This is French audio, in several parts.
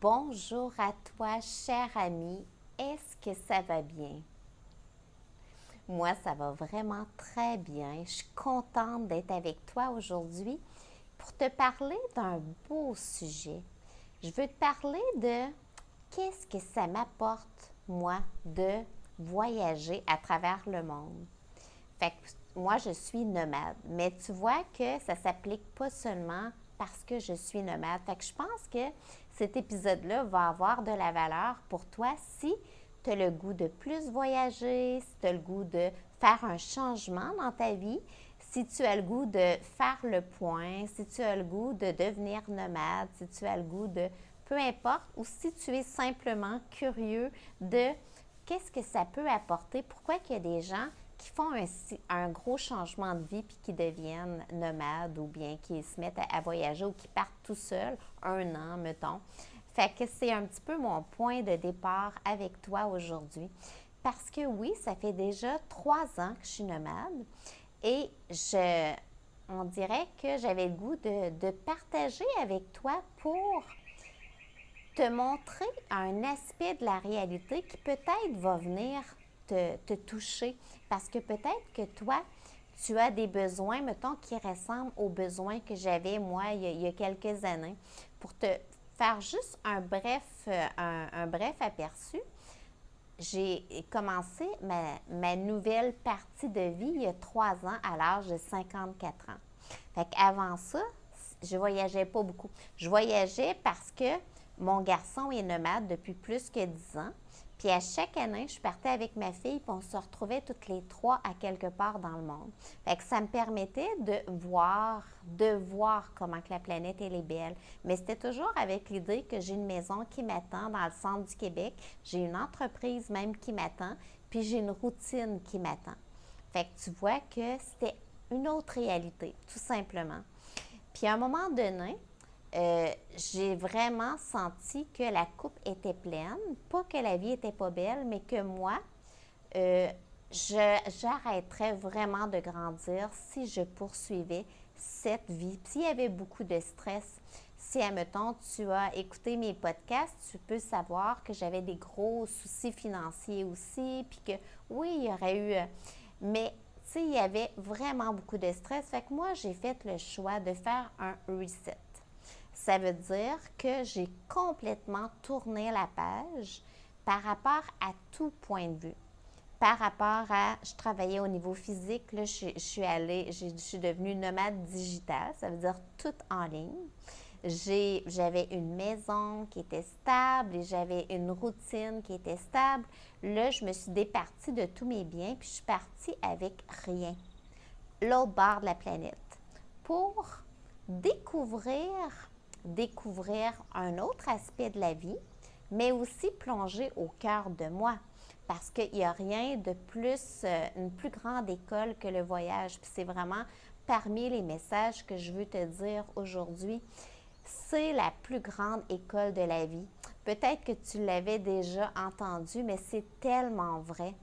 Bonjour à toi, cher ami. Est-ce que ça va bien? Moi, ça va vraiment très bien. Je suis contente d'être avec toi aujourd'hui pour te parler d'un beau sujet. Je veux te parler de qu'est-ce que ça m'apporte, moi, de voyager à travers le monde. Fait que moi, je suis nomade. Mais tu vois que ça s'applique pas seulement parce que je suis nomade. Fait que je pense que cet épisode-là va avoir de la valeur pour toi si tu as le goût de plus voyager, si tu as le goût de faire un changement dans ta vie, si tu as le goût de faire le point, si tu as le goût de devenir nomade, si tu as le goût de peu importe, ou si tu es simplement curieux de qu'est-ce que ça peut apporter, pourquoi qu'il y a des gens qui font un gros changement de vie puis qui deviennent nomades ou bien qui se mettent à voyager ou qui partent tout seuls, un an, mettons. Fait que c'est un petit peu mon point de départ avec toi aujourd'hui. Parce que oui, ça fait déjà 3 ans que je suis nomade et on dirait que j'avais le goût de partager avec toi pour te montrer un aspect de la réalité qui peut-être va venir te toucher. Parce que peut-être que toi, tu as des besoins, mettons, qui ressemblent aux besoins que j'avais, moi, il y a quelques années. Pour te faire juste un bref aperçu, j'ai commencé ma nouvelle partie de vie il y a 3 ans à l'âge de 54 ans. Fait qu'avant ça, je voyageais pas beaucoup. Je voyageais parce que mon garçon est nomade depuis plus que 10 ans. Puis à chaque année, je partais avec ma fille, puis on se retrouvait toutes les trois à quelque part dans le monde. Fait que ça me permettait de voir comment que la planète elle est belle. Mais c'était toujours avec l'idée que j'ai une maison qui m'attend dans le centre du Québec, j'ai une entreprise même qui m'attend, puis j'ai une routine qui m'attend. Fait que tu vois que c'était une autre réalité, tout simplement. Puis à un moment donné, j'ai vraiment senti que la coupe était pleine. Pas que la vie était pas belle, mais que moi, euh, j'arrêterais vraiment de grandir si je poursuivais cette vie. Puis s'il y avait beaucoup de stress, si, admettons, tu as écouté mes podcasts, tu peux savoir que j'avais des gros soucis financiers aussi, puis que oui, il y aurait eu... mais, tu sais, il y avait vraiment beaucoup de stress. Fait que moi, j'ai fait le choix de faire un reset. Ça veut dire que j'ai complètement tourné la page par rapport à tout point de vue. Par rapport à, je travaillais au niveau physique, là, je suis devenue nomade digitale, ça veut dire tout en ligne. J'avais une maison qui était stable et j'avais une routine qui était stable. Là, je me suis départie de tous mes biens puis je suis partie avec rien, l'autre bord de la planète, pour découvrir un autre aspect de la vie, mais aussi plonger au cœur de moi. Parce qu'il n'y a rien de plus, une plus grande école que le voyage. Puis c'est vraiment parmi les messages que je veux te dire aujourd'hui. C'est la plus grande école de la vie. Peut-être que tu l'avais déjà entendu, mais c'est tellement vrai.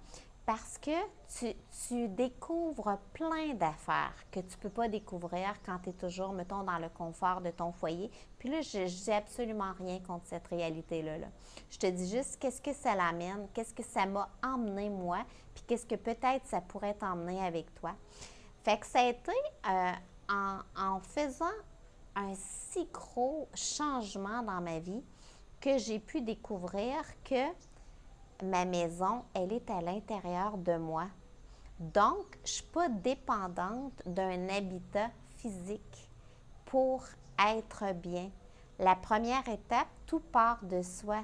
Parce que tu découvres plein d'affaires que tu ne peux pas découvrir quand tu es toujours, mettons, dans le confort de ton foyer. Puis là, je ne dis absolument rien contre cette réalité-là. Je te dis juste qu'est-ce que ça l'amène, qu'est-ce que ça m'a emmené moi, puis qu'est-ce que peut-être ça pourrait t'emmener avec toi. Fait que ça a été en faisant un si gros changement dans ma vie que j'ai pu découvrir que ma maison, elle est à l'intérieur de moi. Donc, je ne suis pas dépendante d'un habitat physique pour être bien. La première étape, tout part de soi.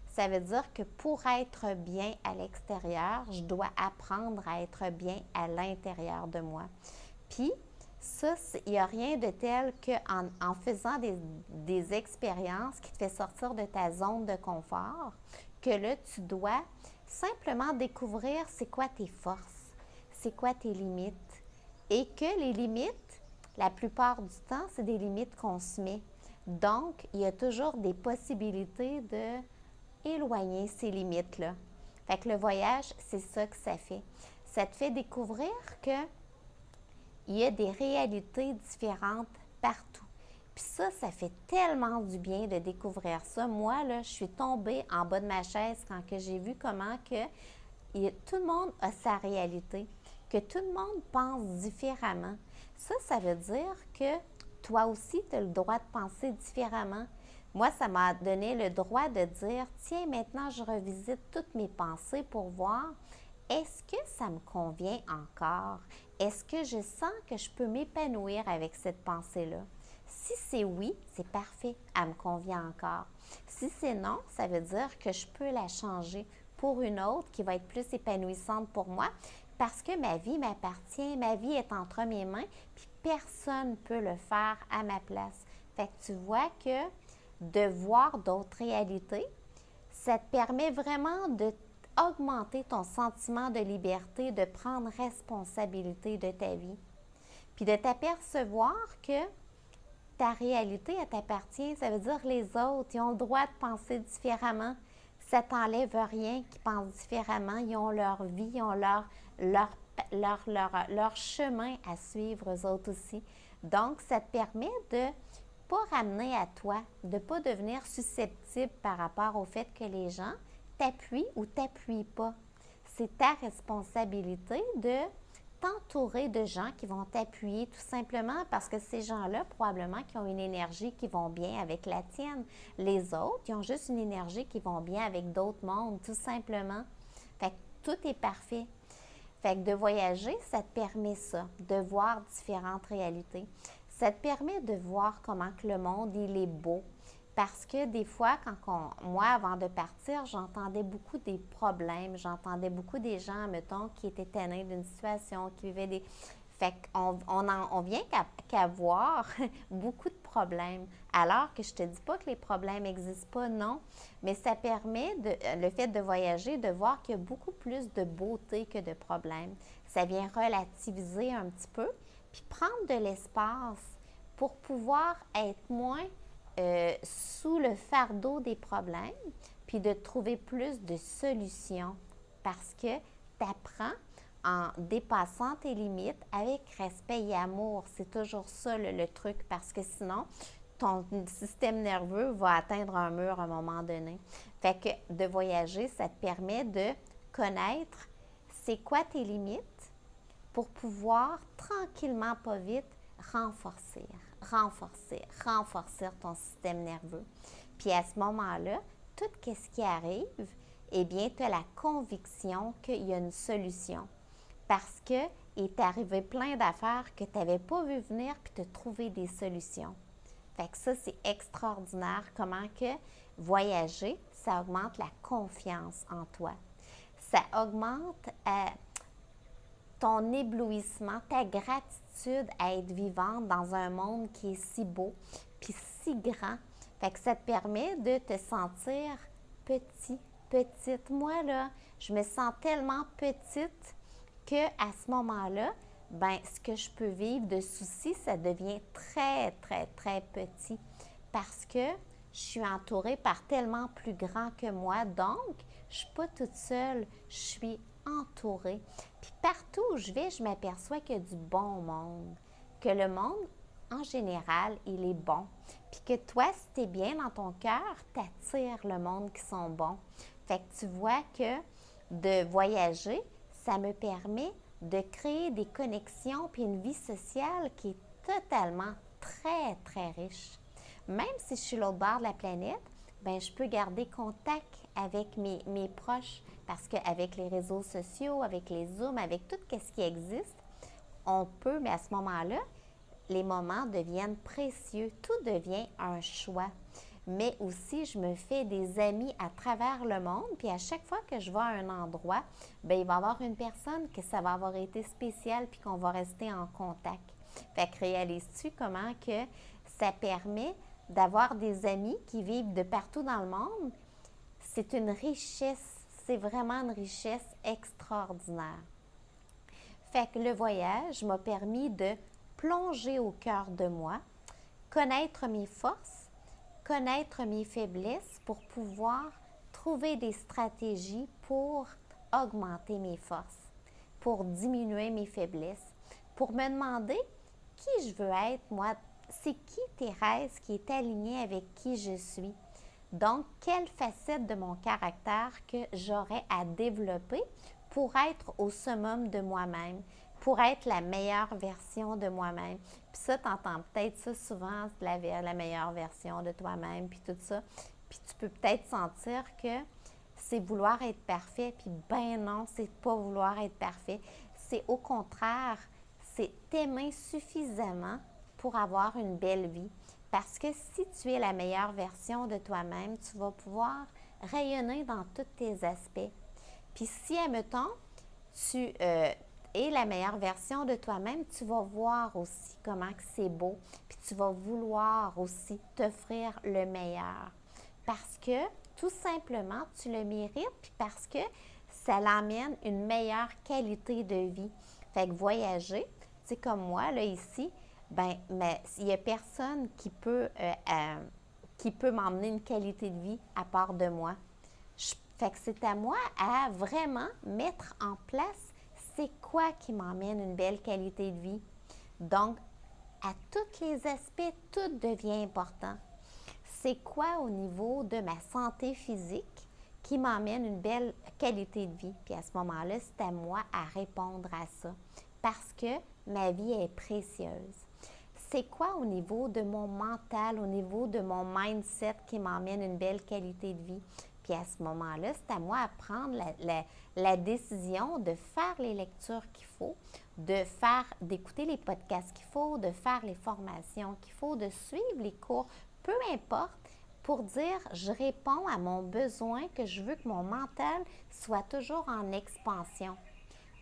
Ça veut dire que pour être bien à l'extérieur, je dois apprendre à être bien à l'intérieur de moi. Puis, ça, il n'y a rien de tel qu'en faisant des expériences qui te fait sortir de ta zone de confort, que là, tu dois simplement découvrir c'est quoi tes forces, c'est quoi tes limites. Et que les limites, la plupart du temps, c'est des limites qu'on se met. Donc, il y a toujours des possibilités de éloigner ces limites-là. Fait que le voyage, c'est ça que ça fait. Ça te fait découvrir que il y a des réalités différentes partout. Puis ça fait tellement du bien de découvrir ça. Moi, là, je suis tombée en bas de ma chaise quand que j'ai vu comment que tout le monde a sa réalité, que tout le monde pense différemment. Ça veut dire que toi aussi, tu as le droit de penser différemment. Moi, ça m'a donné le droit de dire, tiens, maintenant, je revisite toutes mes pensées pour voir, est-ce que ça me convient encore? Est-ce que je sens que je peux m'épanouir avec cette pensée-là? Si c'est oui, c'est parfait, elle me convient encore. Si c'est non, ça veut dire que je peux la changer pour une autre qui va être plus épanouissante pour moi parce que ma vie m'appartient, ma vie est entre mes mains, puis personne ne peut le faire à ma place. Fait que tu vois que de voir d'autres réalités, ça te permet vraiment de augmenter ton sentiment de liberté, de prendre responsabilité de ta vie, puis de t'apercevoir que ta réalité, elle t'appartient. Ça veut dire que les autres, ils ont le droit de penser différemment. Ça t'enlève rien qu'ils pensent différemment. Ils ont leur vie, ils ont leur chemin à suivre, eux autres aussi. Donc, ça te permet de ne pas ramener à toi, de ne pas devenir susceptible par rapport au fait que les gens t'appuient ou t'appuient pas. C'est ta responsabilité de t'entourer de gens qui vont t'appuyer tout simplement parce que ces gens-là, probablement, qui ont une énergie qui vont bien avec la tienne. Les autres, ils ont juste une énergie qui vont bien avec d'autres mondes, tout simplement. Fait que tout est parfait. Fait que de voyager, ça te permet ça, de voir différentes réalités. Ça te permet de voir comment que le monde, il est beau. Parce que des fois, moi, avant de partir, j'entendais beaucoup des problèmes. J'entendais beaucoup des gens, mettons, qui étaient tannés d'une situation, qui vivaient des... Fait qu'on vient qu'à voir beaucoup de problèmes. Alors que je te dis pas que les problèmes n'existent pas, non. Mais ça permet, le fait de voyager, de voir qu'il y a beaucoup plus de beauté que de problèmes. Ça vient relativiser un petit peu, puis prendre de l'espace pour pouvoir être moins sous le fardeau des problèmes, puis de trouver plus de solutions parce que tu apprends en dépassant tes limites avec respect et amour. C'est toujours ça le truc parce que sinon, ton système nerveux va atteindre un mur à un moment donné. Fait que de voyager, ça te permet de connaître c'est quoi tes limites pour pouvoir tranquillement, pas vite, renforcer ton système nerveux. Puis à ce moment-là, tout ce qui arrive, eh bien, tu as la conviction qu'il y a une solution. Parce qu'il t'est arrivé plein d'affaires que tu n'avais pas vu venir, puis tu as trouvé des solutions. Fait que ça, c'est extraordinaire comment que voyager, ça augmente la confiance en toi. Ça augmente ton éblouissement, ta gratitude à être vivante dans un monde qui est si beau puis si grand. Fait que ça te permet de te sentir petite. Moi, là, je me sens tellement petite qu'à ce moment-là, ben, ce que je peux vivre de soucis, ça devient très petit parce que je suis entourée par tellement plus grand que moi. Donc, je ne suis pas toute seule, je suis entourée. Puis partout où je vais, je m'aperçois qu'il y a du bon monde, que le monde, en général, il est bon. Puis que toi, si tu es bien dans ton cœur, tu attires le monde qui sont bons. Fait que tu vois que de voyager, ça me permet de créer des connexions puis une vie sociale qui est totalement très riche. Même si je suis l'autre bord de la planète, ben je peux garder contact avec mes proches parce qu'avec les réseaux sociaux, avec les Zooms, avec tout ce qui existe, on peut, mais à ce moment-là, les moments deviennent précieux. Tout devient un choix. Mais aussi, je me fais des amis à travers le monde. Puis à chaque fois que je vais à un endroit, bien, il va y avoir une personne que ça va avoir été spécial puis qu'on va rester en contact. Fait que réalises-tu comment que ça permet d'avoir des amis qui vivent de partout dans le monde? C'est une richesse. C'est vraiment une richesse extraordinaire. Fait que le voyage m'a permis de plonger au cœur de moi, connaître mes forces, connaître mes faiblesses pour pouvoir trouver des stratégies pour augmenter mes forces, pour diminuer mes faiblesses, pour me demander qui je veux être, moi, c'est qui Thérèse qui est alignée avec qui je suis? Donc, quelle facette de mon caractère que j'aurais à développer pour être au summum de moi-même, pour être la meilleure version de moi-même. Puis ça, tu entends peut-être ça souvent, la meilleure version de toi-même, puis tout ça. Puis tu peux peut-être sentir que c'est vouloir être parfait, puis ben non, c'est pas vouloir être parfait. C'est au contraire, c'est t'aimer suffisamment pour avoir une belle vie. Parce que si tu es la meilleure version de toi-même, tu vas pouvoir rayonner dans tous tes aspects. Puis si, admettons, tu es la meilleure version de toi-même, tu vas voir aussi comment c'est beau, puis tu vas vouloir aussi t'offrir le meilleur. Parce que, tout simplement, tu le mérites, puis parce que ça l'amène une meilleure qualité de vie. Fait que voyager, tu sais, comme moi, là, ici, mais il n'y a personne qui peut m'emmener une qualité de vie à part de moi. Fait que c'est à moi à vraiment mettre en place c'est quoi qui m'emmène une belle qualité de vie. Donc, à tous les aspects, tout devient important. C'est quoi au niveau de ma santé physique qui m'emmène une belle qualité de vie? Puis à ce moment-là, c'est à moi à répondre à ça parce que ma vie est précieuse. C'est quoi au niveau de mon mental, au niveau de mon mindset qui m'emmène une belle qualité de vie? Puis à ce moment-là, c'est à moi à prendre la décision de faire les lectures qu'il faut, d'écouter les podcasts qu'il faut, de faire les formations qu'il faut, de suivre les cours, peu importe, pour dire je réponds à mon besoin, que je veux que mon mental soit toujours en expansion.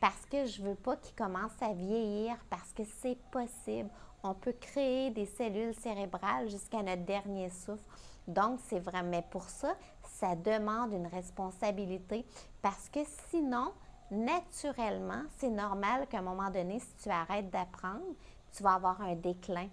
Parce que je ne veux pas qu'il commence à vieillir, parce que c'est possible. On peut créer des cellules cérébrales jusqu'à notre dernier souffle. Donc, c'est vrai, mais pour ça, ça demande une responsabilité parce que sinon, naturellement, c'est normal qu'à un moment donné, si tu arrêtes d'apprendre, tu vas avoir un déclin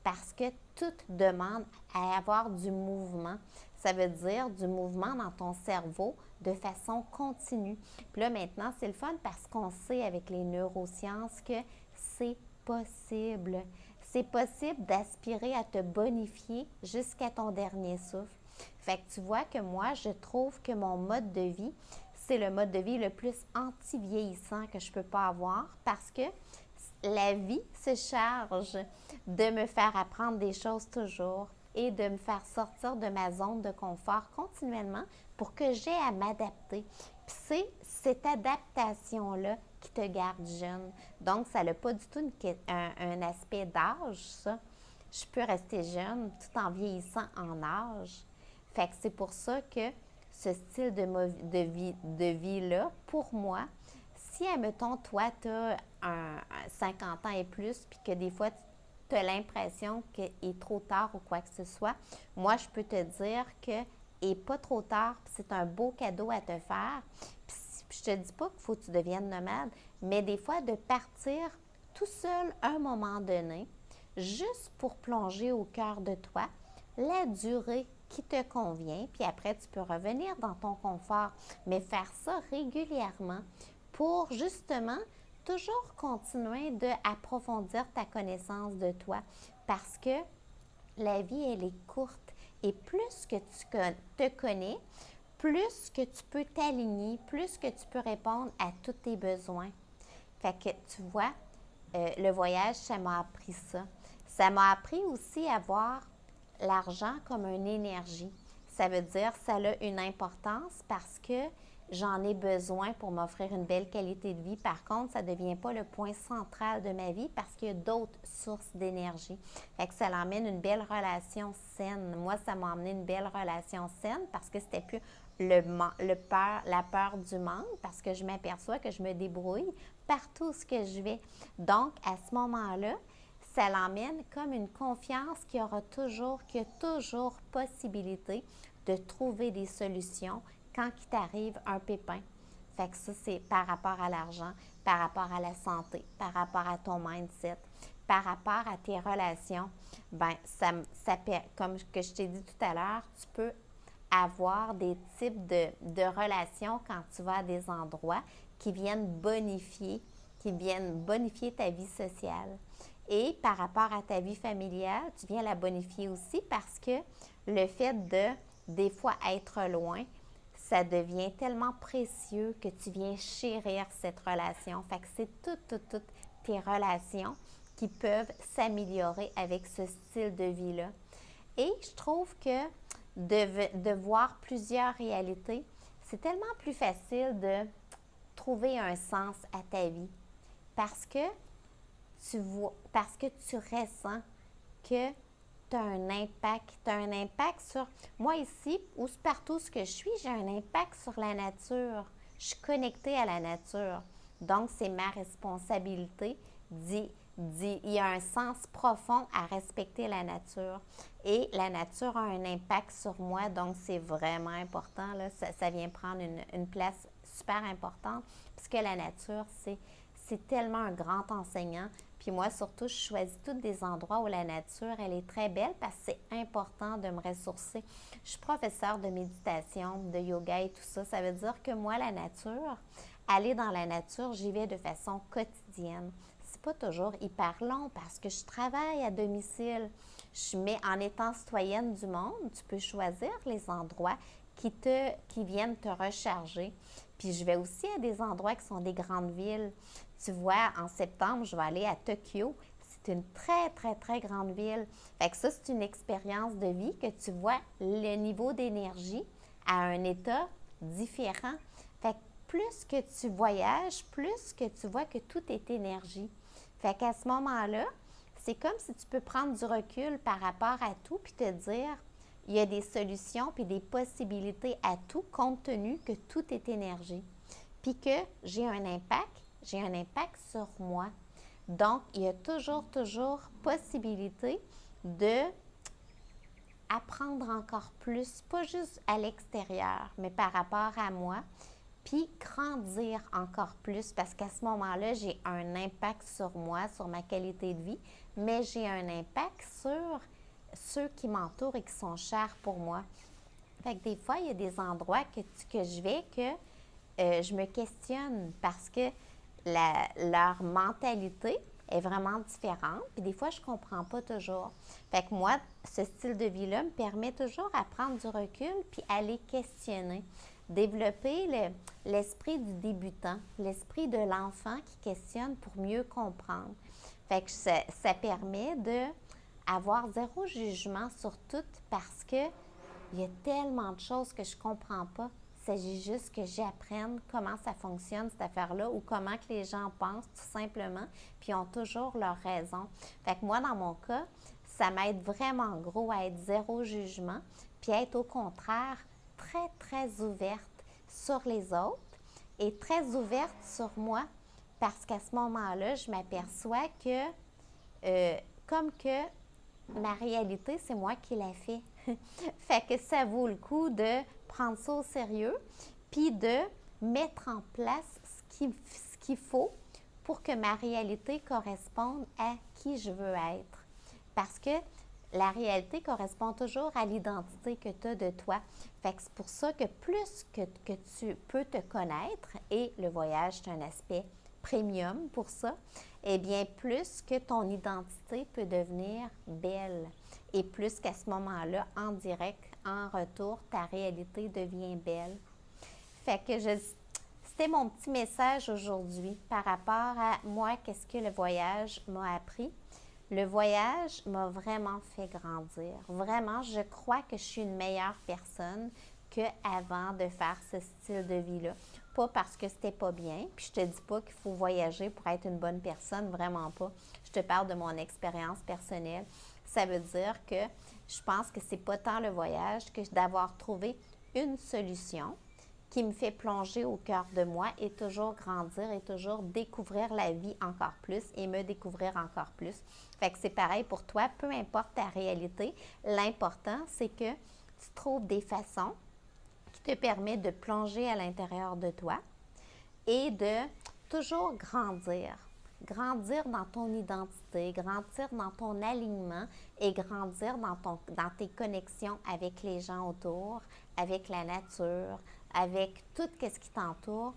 parce que tout demande à avoir du mouvement. Ça veut dire du mouvement dans ton cerveau de façon continue. Puis là, maintenant, c'est le fun parce qu'on sait avec les neurosciences que c'est possible. C'est possible d'aspirer à te bonifier jusqu'à ton dernier souffle. Fait que tu vois que moi, je trouve que mon mode de vie, c'est le mode de vie le plus anti-vieillissant que je ne peux pas avoir parce que la vie se charge de me faire apprendre des choses toujours et de me faire sortir de ma zone de confort continuellement pour que j'aie à m'adapter. Puis c'est cette adaptation-là qui te garde jeune. Donc, ça n'a pas du tout un aspect d'âge, ça. Je peux rester jeune tout en vieillissant en âge. Fait que c'est pour ça que ce style de vie-là, pour moi, si, admettons, toi, tu as 50 ans et plus, puis que des fois, tu as l'impression qu'il est trop tard ou quoi que ce soit, moi, je peux te dire que n'est pas trop tard, puis c'est un beau cadeau à te faire. Puis je te dis pas qu'il faut que tu deviennes nomade, mais des fois, de partir tout seul à un moment donné, juste pour plonger au cœur de toi, la durée qui te convient, puis après, tu peux revenir dans ton confort, mais faire ça régulièrement pour justement toujours continuer d'approfondir ta connaissance de toi parce que la vie, elle est courte et plus que tu te connais, plus que tu peux t'aligner, plus que tu peux répondre à tous tes besoins. Fait que tu vois, le voyage, ça m'a appris ça. Ça m'a appris aussi à voir l'argent comme une énergie. Ça veut dire que ça a une importance parce que j'en ai besoin pour m'offrir une belle qualité de vie. Par contre, ça ne devient pas le point central de ma vie parce qu'il y a d'autres sources d'énergie. Fait que ça l'emmène une belle relation saine. Moi, ça m'a amené une belle relation saine parce que c'était plus la peur du manque parce que je m'aperçois que je me débrouille partout où je vais. Donc, à ce moment-là, ça l'emmène comme une confiance qu'il y a toujours possibilité de trouver des solutions quand il t'arrive un pépin. Fait que ça, c'est par rapport à l'argent, par rapport à la santé, par rapport à ton mindset, par rapport à tes relations. Comme que je t'ai dit tout à l'heure, tu peux avoir des types de relations quand tu vas à des endroits qui viennent bonifier ta vie sociale. Et par rapport à ta vie familiale, tu viens la bonifier aussi parce que le fait de, des fois, être loin, ça devient tellement précieux que tu viens chérir cette relation. Fait que c'est toutes tes relations qui peuvent s'améliorer avec ce style de vie-là. Et je trouve que de voir plusieurs réalités, c'est tellement plus facile de trouver un sens à ta vie parce que parce que tu ressens que tu as un impact sur moi ici ou partout ce que je suis, j'ai un impact sur la nature. Je suis connectée à la nature. Donc, c'est ma responsabilité il y a un sens profond à respecter la nature. Et la nature a un impact sur moi, donc c'est vraiment important. Là, ça vient prendre une place super importante, puisque la nature, c'est tellement un grand enseignant. Puis moi, surtout, je choisis tous des endroits où la nature, elle est très belle parce que c'est important de me ressourcer. Je suis professeure de méditation, de yoga et tout ça. Ça veut dire que moi, la nature, aller dans la nature, j'y vais de façon quotidienne. C'est pas toujours hyper long parce que je travaille à domicile. Mais en étant citoyenne du monde, tu peux choisir les endroits qui viennent te recharger. Puis je vais aussi à des endroits qui sont des grandes villes. Tu vois, en septembre, je vais aller à Tokyo. C'est une très grande ville. Fait que ça, c'est une expérience de vie que tu vois le niveau d'énergie à un état différent. Fait que plus que tu voyages, plus que tu vois que tout est énergie. Fait qu'à ce moment-là, c'est comme si tu peux prendre du recul par rapport à tout puis te dire, il y a des solutions puis des possibilités à tout compte tenu que tout est énergie. Puis que j'ai un impact sur moi. Donc, il y a toujours possibilité de apprendre encore plus, pas juste à l'extérieur, mais par rapport à moi, puis grandir encore plus parce qu'à ce moment-là, j'ai un impact sur moi, sur ma qualité de vie, mais j'ai un impact sur ceux qui m'entourent et qui sont chers pour moi. Fait que des fois, il y a des endroits que je vais que je me questionne parce que leur mentalité est vraiment différente. Puis des fois, je ne comprends pas toujours. Fait que moi, ce style de vie-là me permet toujours à prendre du recul puis à les questionner. Développer l'esprit du débutant, l'esprit de l'enfant qui questionne pour mieux comprendre. Fait que ça permet d'avoir zéro jugement sur tout parce que il y a tellement de choses que je ne comprends pas. Il s'agit juste que j'apprenne comment ça fonctionne, cette affaire-là, ou comment que les gens pensent, tout simplement, puis ont toujours leur raison. Fait que moi, dans mon cas, ça m'aide vraiment gros à être zéro jugement, puis à être au contraire très ouverte sur les autres et très ouverte sur moi, parce qu'à ce moment-là, je m'aperçois que, comme que ma réalité, c'est moi qui la fait. Fait que ça vaut le coup de prendre ça au sérieux, puis de mettre en place ce qu'il faut pour que ma réalité corresponde à qui je veux être. Parce que la réalité correspond toujours à l'identité que tu as de toi. Fait que c'est pour ça que plus que tu peux te connaître, et le voyage, c'est un aspect premium pour ça, eh bien, plus que ton identité peut devenir belle. Et plus qu'à ce moment-là, en direct, en retour, ta réalité devient belle. Fait que c'était mon petit message aujourd'hui par rapport à moi, qu'est-ce que le voyage m'a appris. Le voyage m'a vraiment fait grandir. Vraiment, je crois que je suis une meilleure personne qu'avant de faire ce style de vie-là. Pas parce que c'était pas bien, puis je te dis pas qu'il faut voyager pour être une bonne personne, vraiment pas. Je te parle de mon expérience personnelle. Ça veut dire que je pense que c'est pas tant le voyage que d'avoir trouvé une solution qui me fait plonger au cœur de moi et toujours grandir et toujours découvrir la vie encore plus et me découvrir encore plus. Fait que c'est pareil pour toi, peu importe ta réalité, l'important, c'est que tu trouves des façons qui te permettent de plonger à l'intérieur de toi et de toujours grandir. Grandir dans ton identité, grandir dans ton alignement et grandir dans tes connexions avec les gens autour, avec la nature, avec tout ce qui t'entoure,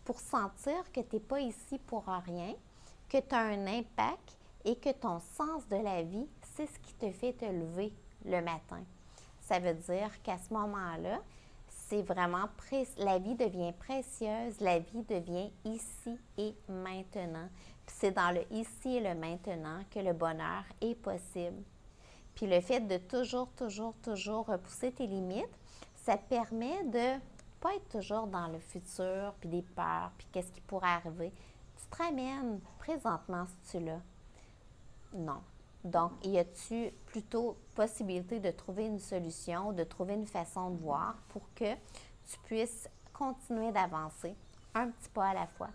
pour sentir que tu n'es pas ici pour rien, que tu as un impact et que ton sens de la vie, c'est ce qui te fait te lever le matin. Ça veut dire qu'à ce moment-là, c'est vraiment la vie devient précieuse, la vie devient ici et maintenant. Puis c'est dans le ici et le maintenant que le bonheur est possible. Puis le fait de toujours repousser tes limites, ça te permet de pas être toujours dans le futur, puis des peurs, puis qu'est-ce qui pourrait arriver. Tu te ramènes présentement si tu l'as. Non. Donc, y a-tu plutôt possibilité de trouver une solution, de trouver une façon de voir pour que tu puisses continuer d'avancer un petit pas à la fois.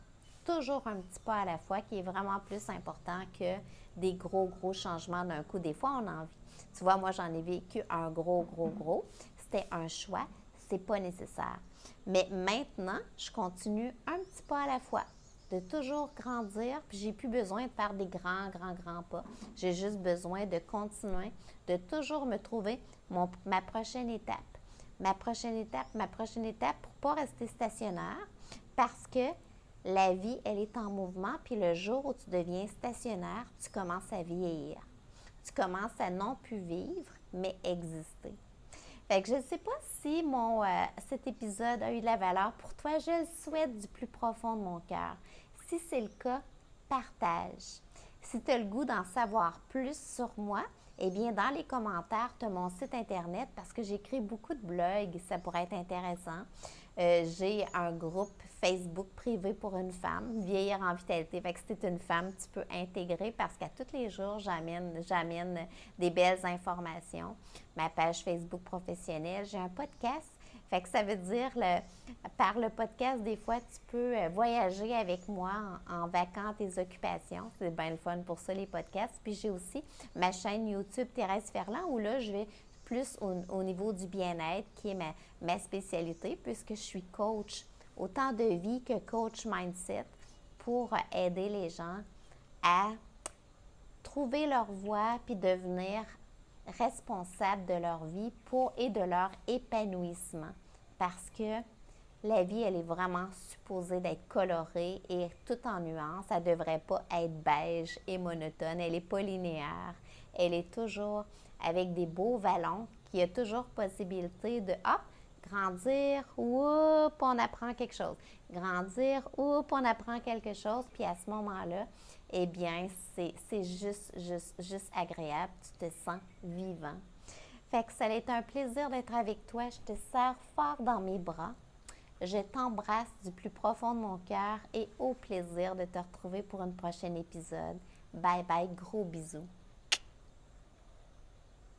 Toujours un petit pas à la fois qui est vraiment plus important que des gros changements d'un coup. Des fois, on a envie. Tu vois, moi, j'en ai vécu un gros. C'était un choix. C'est pas nécessaire. Mais maintenant, je continue un petit pas à la fois de toujours grandir, puis j'ai plus besoin de faire des grands pas. J'ai juste besoin de continuer, de toujours me trouver ma prochaine étape. Ma prochaine étape pour pas rester stationnaire, parce que la vie, elle est en mouvement, puis le jour où tu deviens stationnaire, tu commences à vieillir. Tu commences à non plus vivre, mais exister. Fait que je ne sais pas si cet épisode a eu de la valeur pour toi. Je le souhaite du plus profond de mon cœur. Si c'est le cas, partage. Si tu as le goût d'en savoir plus sur moi, eh bien, dans les commentaires, tu as mon site internet parce que j'écris beaucoup de blogs, ça pourrait être intéressant. J'ai un groupe Facebook privé pour une femme, Vieillir en vitalité. Fait que si tu es une femme, tu peux intégrer parce qu'à tous les jours, j'amène des belles informations. Ma page Facebook professionnelle, j'ai un podcast. Fait que ça veut dire, par le podcast, des fois, tu peux voyager avec moi en vacances tes occupations. C'est bien le fun pour ça, les podcasts. Puis j'ai aussi ma chaîne YouTube Thérèse Ferland où là, je vais plus au niveau du bien-être, qui est ma spécialité, puisque je suis coach, autant de vie que coach mindset, pour aider les gens à trouver leur voie puis devenir responsables de leur vie et de leur épanouissement. Parce que la vie, elle est vraiment supposée d'être colorée et tout en nuances. Elle ne devrait pas être beige et monotone. Elle n'est pas linéaire. Elle est toujours avec des beaux vallons, qu'il y a toujours possibilité de grandir, oups, on apprend quelque chose. Grandir, oups, on apprend quelque chose. Puis à ce moment-là, eh bien, c'est juste agréable. Tu te sens vivant. Fait que ça a été un plaisir d'être avec toi. Je te serre fort dans mes bras. Je t'embrasse du plus profond de mon cœur et au plaisir de te retrouver pour un prochain épisode. Bye bye, gros bisous.